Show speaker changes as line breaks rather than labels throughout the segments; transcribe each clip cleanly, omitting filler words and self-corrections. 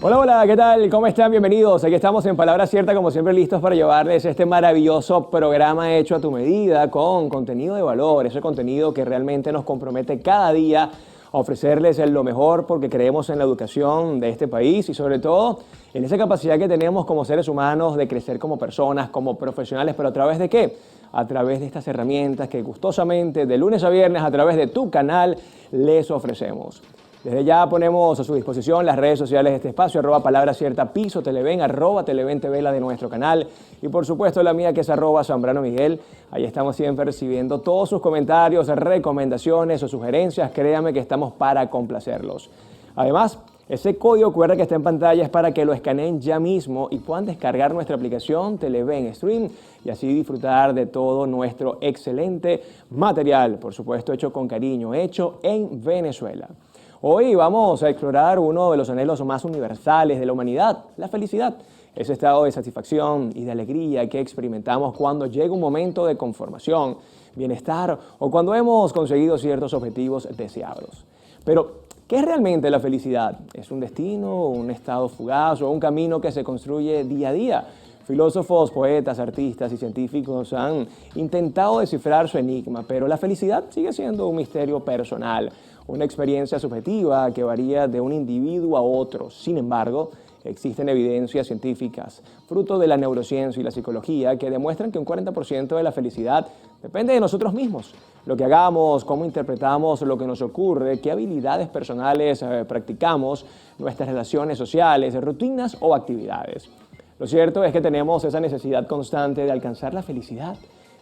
Hola, hola, ¿qué tal? ¿Cómo están? Bienvenidos. Aquí estamos en Palabra Cierta, como siempre, listos para llevarles este maravilloso programa hecho a tu medida, con contenido de valor, ese contenido que realmente nos compromete cada día a ofrecerles lo mejor porque creemos en la educación de este país y sobre todo en esa capacidad que tenemos como seres humanos de crecer como personas, como profesionales, pero ¿a través de qué? A través de estas herramientas que gustosamente de lunes a viernes a través de tu canal les ofrecemos. Desde ya ponemos a su disposición las redes sociales de este espacio, @palabracierta_piso, Televen, @TelevenTV, la de nuestro canal. Y por supuesto la mía que es @ZambranoMiguel. Ahí estamos siempre recibiendo todos sus comentarios, recomendaciones o sugerencias. Créanme que estamos para complacerlos. Además, ese código QR que está en pantalla es para que lo escaneen ya mismo y puedan descargar nuestra aplicación Televen Stream y así disfrutar de todo nuestro excelente material, por supuesto hecho con cariño, hecho en Venezuela. Hoy vamos a explorar uno de los anhelos más universales de la humanidad, la felicidad. Ese estado de satisfacción y de alegría que experimentamos cuando llega un momento de conformación, bienestar o cuando hemos conseguido ciertos objetivos deseados. Pero, ¿qué es realmente la felicidad? ¿Es un destino, un estado fugaz o un camino que se construye día a día? Filósofos, poetas, artistas y científicos han intentado descifrar su enigma, pero la felicidad sigue siendo un misterio personal, una experiencia subjetiva que varía de un individuo a otro. Sin embargo, existen evidencias científicas, fruto de la neurociencia y la psicología, que demuestran que un 40% de la felicidad depende de nosotros mismos. Lo que hagamos, cómo interpretamos lo que nos ocurre, qué habilidades personales practicamos, nuestras relaciones sociales, rutinas o actividades. Lo cierto es que tenemos esa necesidad constante de alcanzar la felicidad.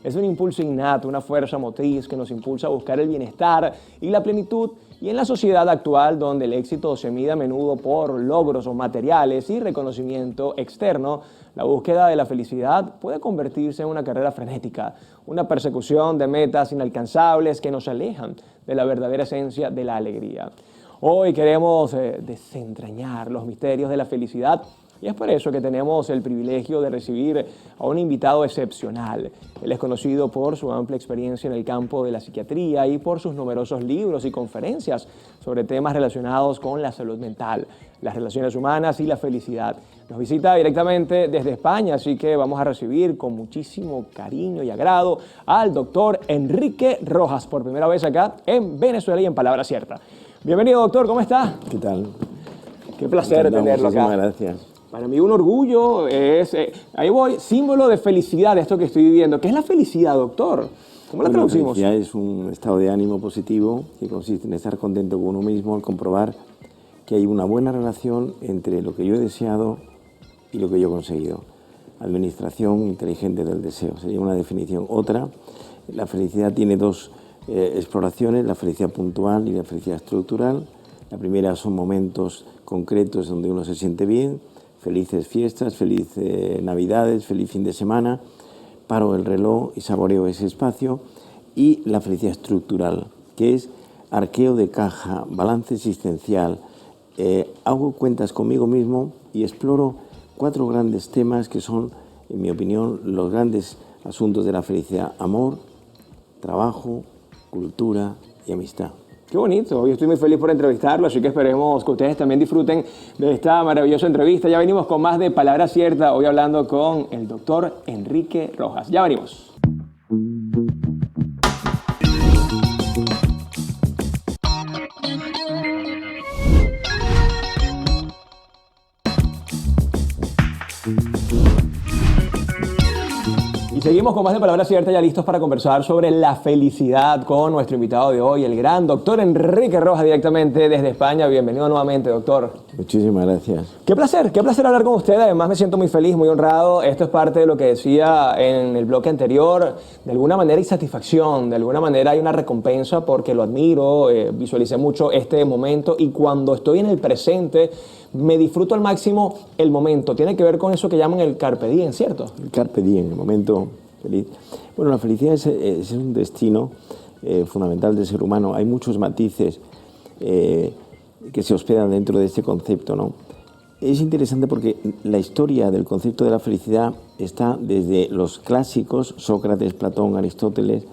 Es un impulso innato, una fuerza motriz que nos impulsa a buscar el bienestar y la plenitud. Y en la sociedad actual, donde el éxito se mide a menudo por logros o materiales y reconocimiento externo, la búsqueda de la felicidad puede convertirse en una carrera frenética, una persecución de metas inalcanzables que nos alejan de la verdadera esencia de la alegría. Hoy queremos desentrañar los misterios de la felicidad. Y es por eso que tenemos el privilegio de recibir a un invitado excepcional. Él es conocido por su amplia experiencia en el campo de la psiquiatría y por sus numerosos libros y conferencias sobre temas relacionados con la salud mental, las relaciones humanas y la felicidad. Nos visita directamente desde España, así que vamos a recibir con muchísimo cariño y agrado al doctor Enrique Rojas, por primera vez acá en Venezuela y en Palabra Cierta. Bienvenido, doctor, ¿cómo está?
¿Qué tal?
Qué placer tenerlo acá.
Muchísimas gracias.
Para mí un orgullo es, ahí voy, símbolo de felicidad de esto que estoy viviendo. ¿Qué es la felicidad, doctor? ¿Cómo la traducimos?
La felicidad es un estado de ánimo positivo que consiste en estar contento con uno mismo al comprobar que hay una buena relación entre lo que yo he deseado y lo que yo he conseguido. Administración inteligente del deseo sería una definición. Otra, la felicidad tiene dos exploraciones, la felicidad puntual y la felicidad estructural. La primera son momentos concretos donde uno se siente bien, felices fiestas, felices navidades, feliz fin de semana, paro el reloj y saboreo ese espacio. Y la felicidad estructural, que es arqueo de caja, balance existencial, hago cuentas conmigo mismo y exploro 4 grandes temas que son, en mi opinión, los grandes asuntos de la felicidad: amor, trabajo, cultura y amistad.
Qué bonito, yo estoy muy feliz por entrevistarlo, así que esperemos que ustedes también disfruten de esta maravillosa entrevista. Ya venimos con más de Palabra Cierta, hoy hablando con el doctor Enrique Rojas. Ya venimos. Seguimos con más de Palabra Cierta, ya listos para conversar sobre la felicidad con nuestro invitado de hoy, el gran doctor Enrique Rojas, directamente desde España. Bienvenido nuevamente, doctor.
Muchísimas gracias.
Qué placer hablar con usted. Además me siento muy feliz, muy honrado. Esto es parte de lo que decía en el bloque anterior. De alguna manera hay satisfacción, de alguna manera hay una recompensa porque lo admiro, visualicé mucho este momento y cuando estoy en el presente me disfruto al máximo el momento. Tiene que ver con eso que llaman el carpe diem, ¿cierto?
El carpe diem, el momento feliz. Bueno, la felicidad es un destino fundamental del ser humano. Hay muchos matices que se hospedan dentro de este concepto, ¿no? Es interesante porque la historia del concepto de la felicidad está desde los clásicos, Sócrates, Platón, Aristóteles,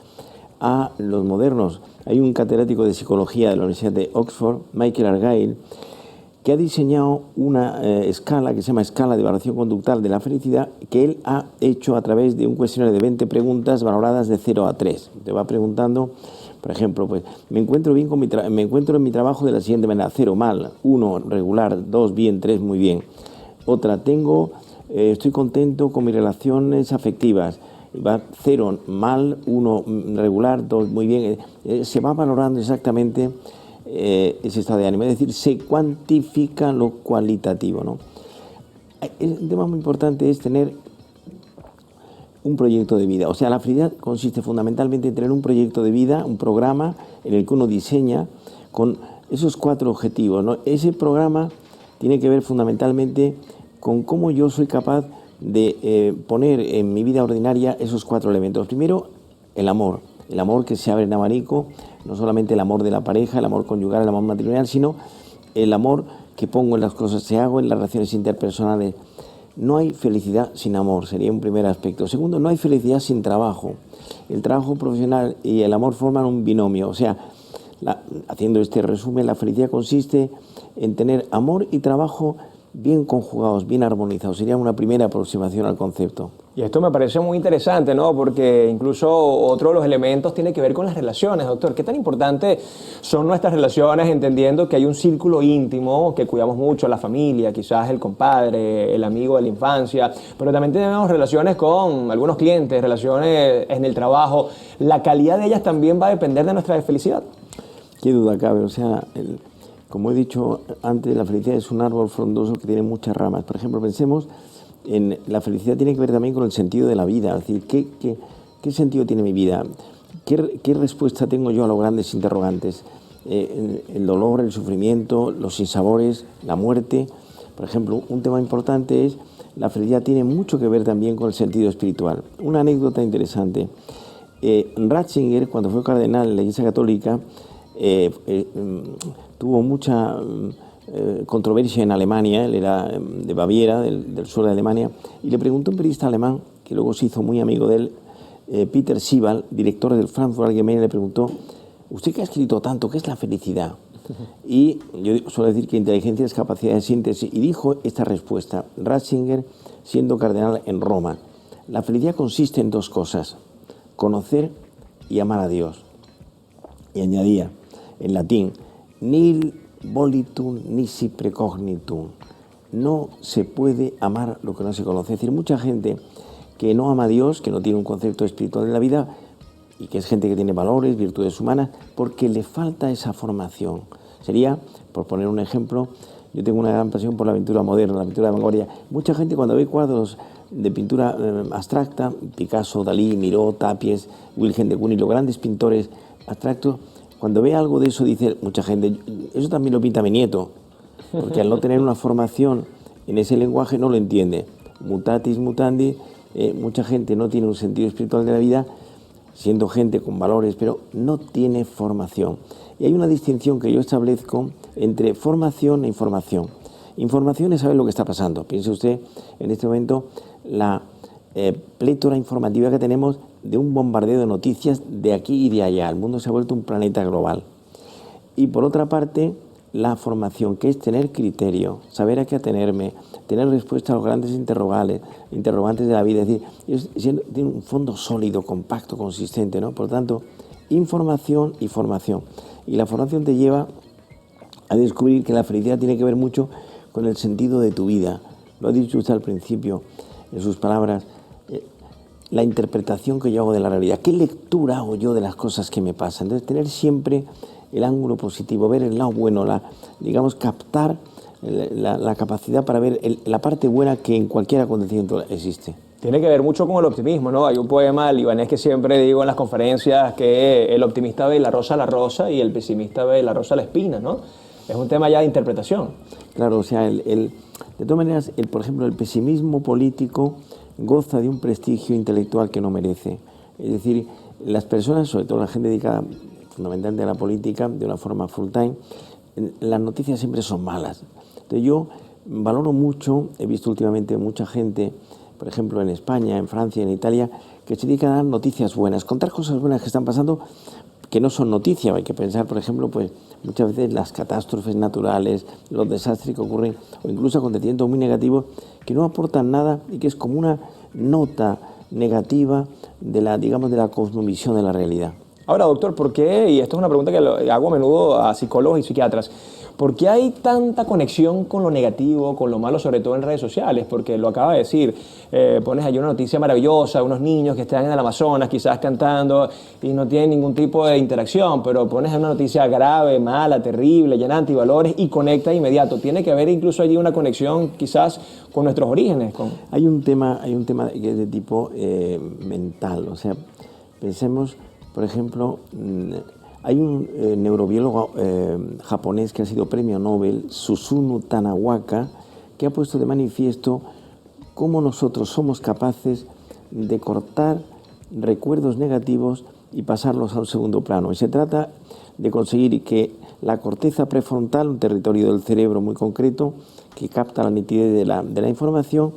a los modernos. Hay un catedrático de psicología de la Universidad de Oxford, Michael Argyle, que ha diseñado una escala que se llama escala de evaluación conductal de la felicidad, que él ha hecho a través de un cuestionario de 20 preguntas valoradas de 0 a 3. Te va preguntando, por ejemplo, pues, me encuentro en mi trabajo de la siguiente manera: 0, mal; 1, regular; 2, bien; 3, muy bien. Otra, estoy contento con mis relaciones afectivas. Va 0, mal; 1, regular; 2, muy bien. Se va valorando exactamente ese estado de ánimo, es decir, se cuantifica lo cualitativo, ¿no? Un tema muy importante es tener un proyecto de vida. O sea, la felicidad consiste fundamentalmente en tener un proyecto de vida, un programa en el que uno diseña con esos 4 objetivos, ¿no? Ese programa tiene que ver fundamentalmente con cómo yo soy capaz de poner en mi vida ordinaria esos 4 elementos. Primero, el amor que se abre en abanico, no solamente el amor de la pareja, el amor conyugal, el amor matrimonial, sino el amor que pongo en las cosas que hago, en las relaciones interpersonales. No hay felicidad sin amor, sería un primer aspecto. Segundo, no hay felicidad sin trabajo. El trabajo profesional y el amor forman un binomio. O sea, haciendo este resumen, la felicidad consiste en tener amor y trabajo bien conjugados, bien armonizados. Sería una primera aproximación al concepto.
Y esto me parece muy interesante, ¿no? Porque incluso otro de los elementos tiene que ver con las relaciones, doctor. ¿Qué tan importantes son nuestras relaciones, entendiendo que hay un círculo íntimo que cuidamos mucho, la familia, quizás el compadre, el amigo de la infancia, pero también tenemos relaciones con algunos clientes, relaciones en el trabajo? ¿La calidad de ellas también va a depender de nuestra felicidad?
Qué duda cabe. O sea, como he dicho antes, la felicidad es un árbol frondoso que tiene muchas ramas. Por ejemplo, pensemos en la felicidad. Tiene que ver también con el sentido de la vida. Es decir, ¿qué sentido tiene mi vida? ¿Qué respuesta tengo yo a los grandes interrogantes? El dolor, el sufrimiento, los sinsabores, la muerte. Por ejemplo, un tema importante es la felicidad. Tiene mucho que ver también con el sentido espiritual. Una anécdota interesante. Ratzinger, cuando fue cardenal en la Iglesia Católica, tuvo mucha controversia en Alemania. Él era de Baviera, del sur de Alemania, y le preguntó a un periodista alemán, que luego se hizo muy amigo de él, Peter Siebel, director del Frankfurt Allgemeine, le preguntó: ¿usted que ha escrito tanto, qué es la felicidad? Y yo suelo decir que inteligencia es capacidad de síntesis, y dijo esta respuesta, Ratzinger, siendo cardenal en Roma: la felicidad consiste en 2 cosas, conocer y amar a Dios. Y añadía, en latín, nil volitum nisi precognitum. No se puede amar lo que no se conoce. Es decir, mucha gente que no ama a Dios, que no tiene un concepto espiritual de la vida, y que es gente que tiene valores, virtudes humanas, porque le falta esa formación. Sería, por poner un ejemplo, yo tengo una gran pasión por la pintura moderna, la pintura de vanguardia. Mucha gente, cuando ve cuadros de pintura abstracta, Picasso, Dalí, Miró, Tapies, Wilhelm de Kooning, los grandes pintores abstractos, cuando ve algo de eso, dice mucha gente: eso también lo pinta mi nieto, porque al no tener una formación en ese lenguaje no lo entiende. Mutatis mutandis, mucha gente no tiene un sentido espiritual de la vida, siendo gente con valores, pero no tiene formación. Y hay una distinción que yo establezco entre formación e información. Información es saber lo que está pasando. Piense usted en este momento la plétora informativa que tenemos de un bombardeo de noticias de aquí y de allá. El mundo se ha vuelto un planeta global. Y por otra parte, la formación, que es tener criterio, saber a qué atenerme, tener respuesta a los grandes interrogantes de la vida. Es decir, tiene un fondo sólido, compacto, consistente, ¿no? Por tanto, información y formación. Y la formación te lleva a descubrir que la felicidad tiene que ver mucho con el sentido de tu vida. Lo ha dicho usted al principio en sus palabras. La interpretación que yo hago de la realidad, qué lectura hago yo de las cosas que me pasan. Entonces, tener siempre el ángulo positivo, ver el lado bueno, digamos, captar la capacidad para ver la parte buena que en cualquier acontecimiento existe.
Tiene que ver mucho con el optimismo, ¿no? Hay un poema libanés que siempre digo en las conferencias, que el optimista ve la rosa y el pesimista ve la rosa a la espina, ¿no? Es un tema ya de interpretación.
Claro, o sea, de todas maneras, por ejemplo, el pesimismo político goza de un prestigio intelectual que no merece. Es decir, las personas, sobre todo la gente dedicada fundamentalmente a la política, de una forma full time, las noticias siempre son malas. Entonces yo valoro mucho, he visto últimamente mucha gente, por ejemplo en España, en Francia, en Italia, que se dedican a dar noticias buenas, contar cosas buenas que están pasando, que no son noticia. Hay que pensar, por ejemplo, pues muchas veces las catástrofes naturales, los desastres que ocurren, o incluso acontecimientos muy negativos que no aportan nada y que es como una nota negativa de la, digamos, de la cosmovisión de la realidad.
Ahora, doctor, ¿por qué? Y esto es una pregunta que hago a menudo a psicólogos y psiquiatras. ¿Por qué hay tanta conexión con lo negativo, con lo malo, sobre todo en redes sociales? Porque lo acaba de decir, pones allí una noticia maravillosa, unos niños que están en el Amazonas quizás cantando y no tienen ningún tipo de interacción, pero pones una noticia grave, mala, terrible, llena de antivalores y conecta inmediato. Tiene que haber incluso allí una conexión quizás con nuestros orígenes.
Hay un tema que es de tipo mental, o sea, pensemos, por ejemplo, hay un neurobiólogo japonés que ha sido premio Nobel, Susumu Tanawaka, que ha puesto de manifiesto cómo nosotros somos capaces de cortar recuerdos negativos y pasarlos a un segundo plano. Y se trata de conseguir que la corteza prefrontal, un territorio del cerebro muy concreto, que capta la nitidez de la información,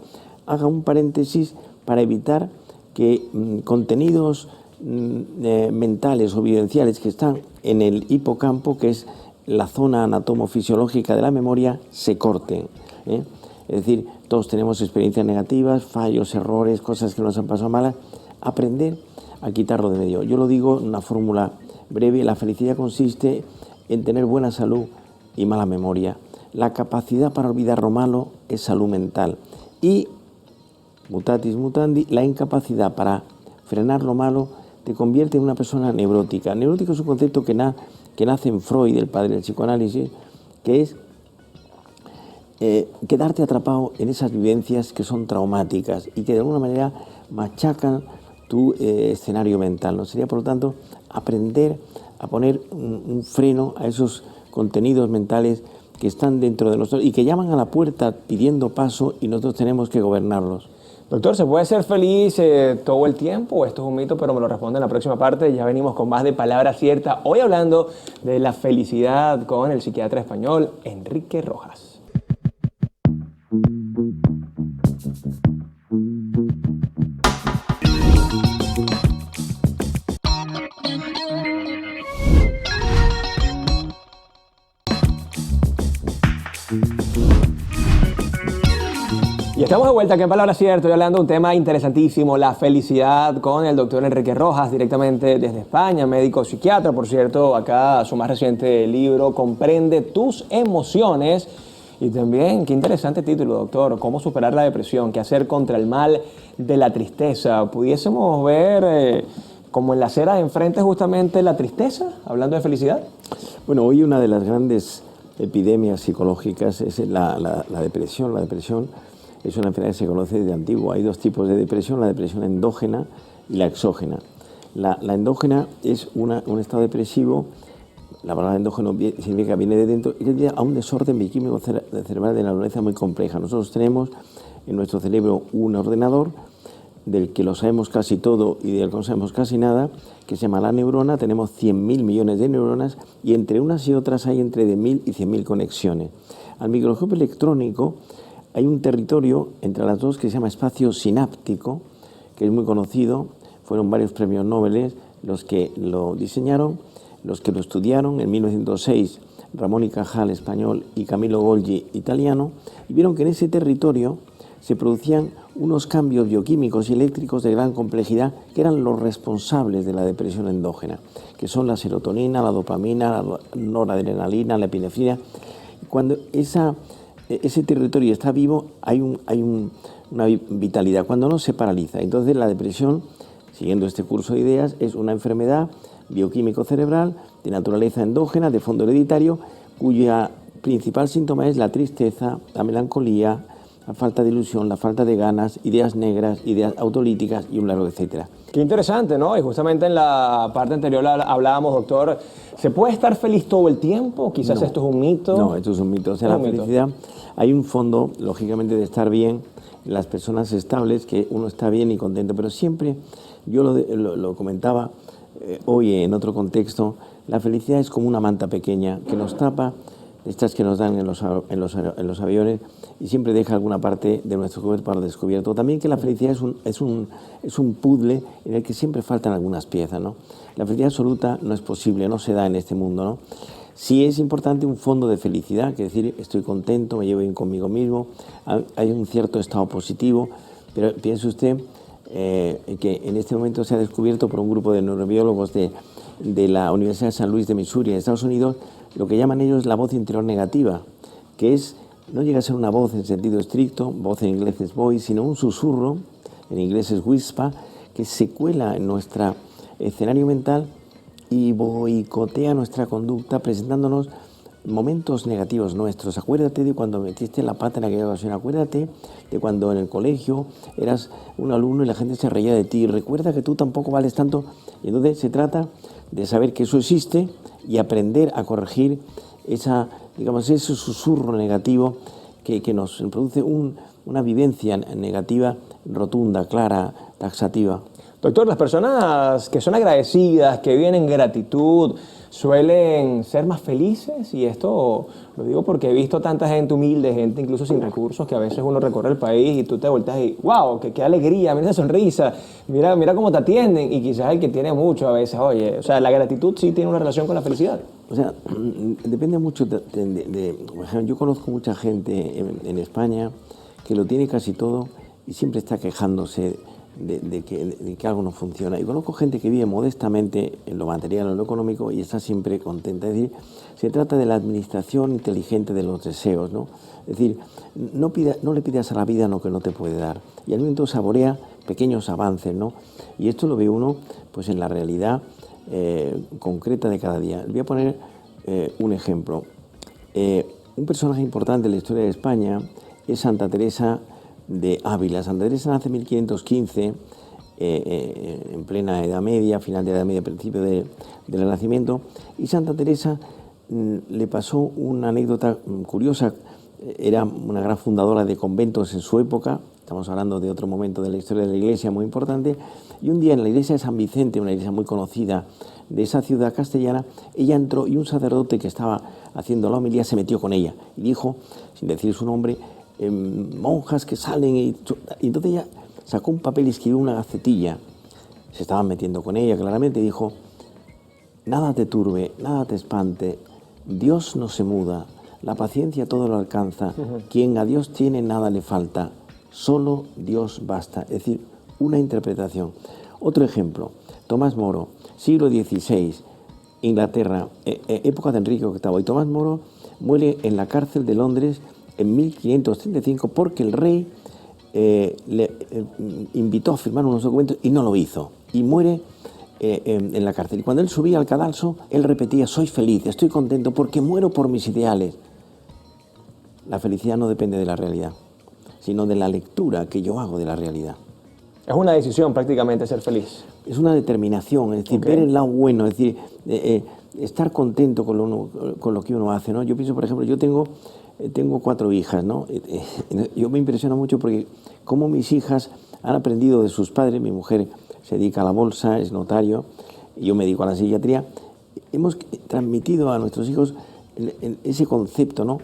haga un paréntesis para evitar que contenidos mentales o vivenciales que están en el hipocampo, que es la zona anatomofisiológica de la memoria, se corten. Es decir, todos tenemos experiencias negativas, fallos, errores, cosas que nos han pasado malas. Aprender a quitarlo de medio. Yo lo digo en una fórmula breve: la felicidad consiste en tener buena salud y mala memoria. La capacidad para olvidar lo malo es salud mental. Y, mutatis mutandi, la incapacidad para frenar lo malo te convierte en una persona neurótica. Neurótico es un concepto que nace en Freud, el padre del psicoanálisis, que es quedarte atrapado en esas vivencias que son traumáticas y que de alguna manera machacan tu escenario mental, ¿no? Sería, por lo tanto, aprender a poner un freno a esos contenidos mentales que están dentro de nosotros y que llaman a la puerta pidiendo paso, y nosotros tenemos que gobernarlos.
Doctor, ¿se puede ser feliz todo el tiempo o esto es un mito? Pero me lo responde en la próxima parte. Ya venimos con más de Palabra Cierta, hoy hablando de la felicidad con el psiquiatra español Enrique Rojas. Y estamos de vuelta aquí en Palabra Cierta, estoy hablando de un tema interesantísimo, la felicidad, con el doctor Enrique Rojas, directamente desde España, médico psiquiatra. Por cierto, acá su más reciente libro, Comprende tus emociones. Y también, qué interesante título, doctor, ¿cómo superar la depresión? ¿Qué hacer contra el mal de la tristeza? ¿Pudiésemos ver como en la acera de enfrente justamente la tristeza, hablando de felicidad?
Bueno, hoy una de las grandes epidemias psicológicas es la depresión. La depresión es una enfermedad que se conoce desde antiguo. Hay dos tipos de depresión: la depresión endógena y la exógena. La endógena es un estado depresivo. La palabra endógeno significa que viene de dentro, y que a un desorden bioquímico cerebral de naturaleza muy compleja. Nosotros tenemos en nuestro cerebro un ordenador del que lo sabemos casi todo y del que no sabemos casi nada, que se llama la neurona. Tenemos 100.000 millones de neuronas y entre unas y otras hay entre de 1.000 y 100.000 conexiones. Al microscopio electrónico hay un territorio entre las dos que se llama espacio sináptico, que es muy conocido. Fueron varios premios Nobel los que lo diseñaron, los que lo estudiaron. En 1906, Ramón y Cajal, español, y Camillo Golgi, italiano, y vieron que en ese territorio se producían unos cambios bioquímicos y eléctricos de gran complejidad que eran los responsables de la depresión endógena, que son la serotonina, la dopamina, la noradrenalina, la epinefrina. Cuando ese territorio está vivo, hay una vitalidad. Cuando no, se paraliza. Entonces la depresión, siguiendo este curso de ideas, es una enfermedad bioquímico cerebral de naturaleza endógena, de fondo hereditario, cuya principal síntoma es la tristeza, la melancolía, la falta de ilusión, la falta de ganas, ideas negras, ideas autolíticas y un largo etcétera.
Qué interesante, ¿no? Y justamente en la parte anterior hablábamos, doctor, ¿se puede estar feliz todo el tiempo? Quizás
No,
esto es un mito.
No, esto es un mito. O sea, la felicidad, hay un fondo, lógicamente, de estar bien, las personas estables, que uno está bien y contento, pero siempre, yo lo comentaba hoy en otro contexto, la felicidad es como una manta pequeña que nos tapa estas que nos dan en los aviones, y siempre deja alguna parte de nuestro cuerpo al descubierto. También que la felicidad es un puzzle en el que siempre faltan algunas piezas, ¿no? La felicidad absoluta no es posible, no se da en este mundo, ¿no? Sí es importante un fondo de felicidad, que es decir, estoy contento, me llevo bien conmigo mismo, hay un cierto estado positivo, pero piense usted que en este momento se ha descubierto por un grupo de neurobiólogos de la Universidad de San Luis de Missouri, en Estados Unidos, lo que llaman ellos la voz interior negativa, que no llega a ser una voz en sentido estricto, voz en inglés es voice, sino un susurro, en inglés es whisper, que se cuela en nuestro escenario mental y boicotea nuestra conducta presentándonos momentos negativos nuestros. Acuérdate de cuando metiste la pata en aquella ocasión, acuérdate de cuando en el colegio eras un alumno y la gente se reía de ti, recuerda que tú tampoco vales tanto. Y entonces se trata de saber que eso existe y aprender a corregir ese susurro negativo que nos produce una vivencia negativa rotunda, clara, taxativa.
Doctor, las personas que son agradecidas, que viven en gratitud, suelen ser más felices, y esto lo digo porque he visto tanta gente humilde, gente incluso sin recursos, que a veces uno recorre el país y tú te volteas y ¡wow! ¡Qué alegría! Mira esa sonrisa, mira cómo te atienden, y quizás el que tiene mucho a veces, oye, o sea, la gratitud sí tiene una relación con la felicidad.
O sea, depende mucho por ejemplo, yo conozco mucha gente en España que lo tiene casi todo y siempre está quejándose de que algo no funciona. Y conozco gente que vive modestamente en lo material, en lo económico, y está siempre contenta. Es decir, se trata de la administración inteligente de los deseos, ¿no? Es decir, no le pidas a la vida lo que no te puede dar. Y al mismo tiempo saborea pequeños avances, ¿no? Y esto lo ve uno pues en la realidad concreta de cada día. Le voy a poner un ejemplo. Un personaje importante en la historia de España es Santa Teresa de Ávila. Santa Teresa nace en 1515, en plena Edad Media, final de la Edad Media, principio del Renacimiento, y Santa Teresa le pasó una anécdota curiosa. Era una gran fundadora de conventos en su época, estamos hablando de otro momento de la historia de la Iglesia muy importante, y un día en la iglesia de San Vicente, una iglesia muy conocida de esa ciudad castellana, ella entró y un sacerdote que estaba haciendo la homilía se metió con ella y dijo, sin decir su nombre, monjas que salen, y entonces ella sacó un papel y escribió una gacetilla. Se estaban metiendo con ella claramente, y dijo: nada te turbe, nada te espante, Dios no se muda, la paciencia todo lo alcanza, quien a Dios tiene nada le falta, solo Dios basta. Es decir, una interpretación. Otro ejemplo, Tomás Moro, siglo XVI, Inglaterra, época de Enrique VIII, y Tomás Moro muere en la cárcel de Londres en 1535 porque el rey le invitó a firmar unos documentos y no lo hizo, y muere en la cárcel. Y cuando él subía al cadalso, él repetía: soy feliz, estoy contento porque muero por mis ideales. La felicidad no depende de la realidad, sino de la lectura que yo hago de la realidad.
Es una decisión prácticamente ser feliz.
Es una determinación, es decir, ver el lado bueno, es decir, estar contento con lo que uno hace, ¿no? Yo pienso, por ejemplo, yo tengo 4 hijas, ¿no? Yo me impresiona mucho porque cómo mis hijas han aprendido de sus padres. Mi mujer se dedica a la bolsa, es notario, y yo me dedico a la psiquiatría. Hemos transmitido a nuestros hijos ese concepto, ¿no?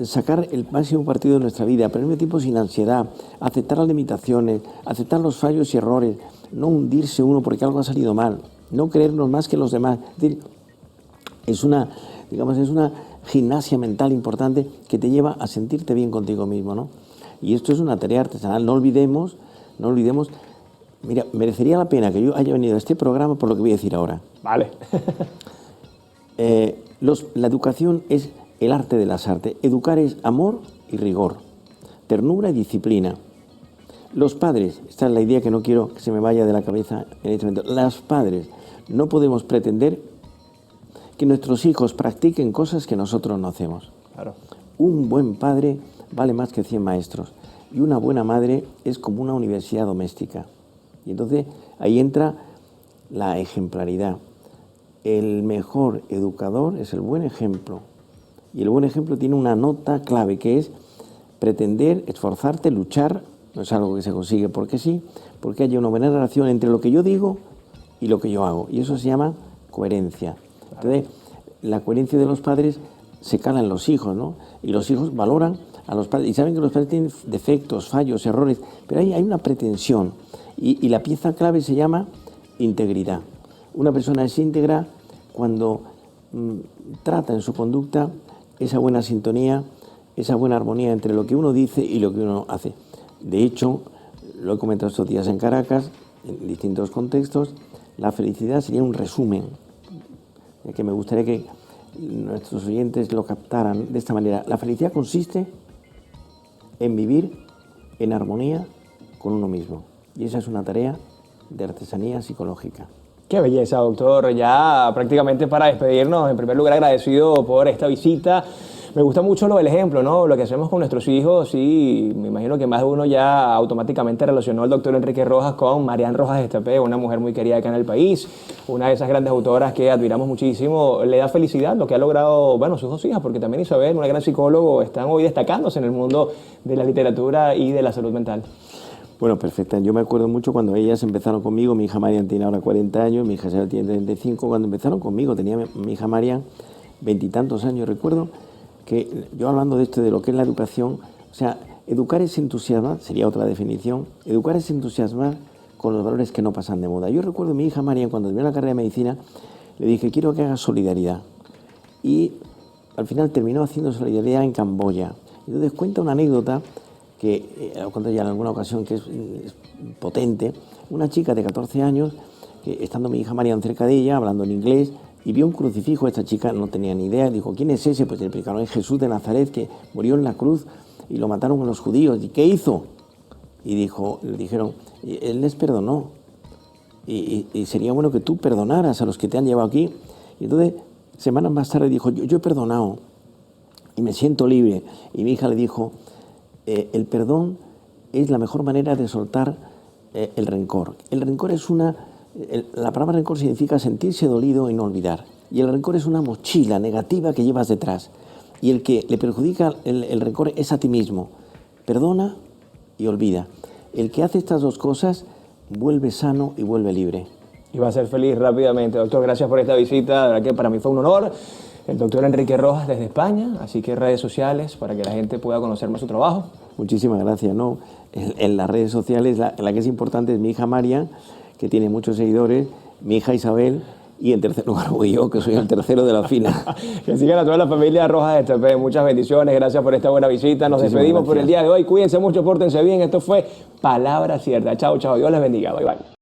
Sacar el máximo partido de nuestra vida, pero al mismo tiempo sin ansiedad, aceptar las limitaciones, aceptar los fallos y errores, no hundirse uno porque algo ha salido mal, no creernos más que los demás. Es decir, es una gimnasia mental importante que te lleva a sentirte bien contigo mismo, ¿no? Y esto es una tarea artesanal. No olvidemos, mira, merecería la pena que yo haya venido a este programa por lo que voy a decir ahora.
Vale.
La educación es el arte de las artes. Educar es amor y rigor, ternura y disciplina. Los padres, esta es la idea que no quiero que se me vaya de la cabeza en este momento, los padres no podemos pretender que nuestros hijos practiquen cosas que nosotros no hacemos.
Claro.
Un buen padre vale más que 100 maestros, y una buena madre es como una universidad doméstica. Y entonces ahí entra la ejemplaridad. El mejor educador es el buen ejemplo. Y el buen ejemplo tiene una nota clave, que es pretender, esforzarte, luchar. No es algo que se consigue porque sí, porque haya una buena relación entre lo que yo digo y lo que yo hago. Y eso se llama coherencia. Entonces, la coherencia de los padres se cala en los hijos, ¿no? Y los hijos valoran a los padres y saben que los padres tienen defectos, fallos, errores, pero hay una pretensión y la pieza clave se llama integridad. Una persona es íntegra cuando trata en su conducta esa buena sintonía, esa buena armonía entre lo que uno dice y lo que uno hace. De hecho, lo he comentado estos días en Caracas, en distintos contextos, la felicidad sería un resumen, que me gustaría que nuestros oyentes lo captaran de esta manera. La felicidad consiste en vivir en armonía con uno mismo. Y esa es una tarea de artesanía psicológica.
Qué belleza, doctor. Ya prácticamente para despedirnos, en primer lugar agradecido por esta visita. Me gusta mucho lo del ejemplo, ¿no? Lo que hacemos con nuestros hijos y me imagino que más de uno ya automáticamente relacionó al doctor Enrique Rojas con Marian Rojas Estapé, una mujer muy querida acá en el país, una de esas grandes autoras que admiramos muchísimo. Le da felicidad lo que ha logrado, bueno, sus dos hijas, porque también Isabel, una gran psicólogo, están hoy destacándose en el mundo de la literatura y de la salud mental.
Bueno, perfecta. Yo me acuerdo mucho cuando ellas empezaron conmigo, mi hija Marian tiene ahora 40 años, mi hija Isabel tiene 35, cuando empezaron conmigo, tenía mi hija Marian 20 y tantos años, recuerdo que yo hablando de esto, de lo que es la educación, o sea, educar es entusiasmar, sería otra definición, educar es entusiasmar con los valores que no pasan de moda. Yo recuerdo a mi hija Marian, cuando terminó la carrera de medicina, le dije, quiero que hagas solidaridad. Y al final terminó haciendo solidaridad en Camboya. Entonces cuenta una anécdota que lo conté ya en alguna ocasión, que es potente. Una chica de 14 años, que estando mi hija Marian cerca de ella, hablando en inglés, y vio un crucifijo. Esta chica no tenía ni idea, dijo, ¿quién es ese? Pues le explicaron, es Jesús de Nazaret, que murió en la cruz y lo mataron los judíos. ¿Y qué hizo? Y le dijeron, él les perdonó. Y sería bueno que tú perdonaras a los que te han llevado aquí. Y entonces, semanas más tarde dijo, yo he perdonado y me siento libre. Y mi hija le dijo, el perdón es la mejor manera de soltar el rencor. El rencor es la palabra rencor significa sentirse dolido y no olvidar. Y el rencor es una mochila negativa que llevas detrás. Y el que le perjudica el rencor es a ti mismo. Perdona y olvida. El que hace estas dos cosas vuelve sano y vuelve libre.
Y va a ser feliz rápidamente. Doctor, gracias por esta visita. De verdad que para mí fue un honor. El doctor Enrique Rojas desde España, así que redes sociales para que la gente pueda conocer más su trabajo.
Muchísimas gracias. ¿No? En las redes sociales la que es importante es mi hija Marian, que tiene muchos seguidores, mi hija Isabel, y en tercer lugar voy yo, que soy el tercero de la fila.
Que sigan a toda la familia Rojas Estapé. Muchas bendiciones, gracias por esta buena visita. Nos despedimos por el día de hoy. Cuídense mucho, pórtense bien. Esto fue Palabra Cierta. Chao, chao. Dios les bendiga. Bye, bye.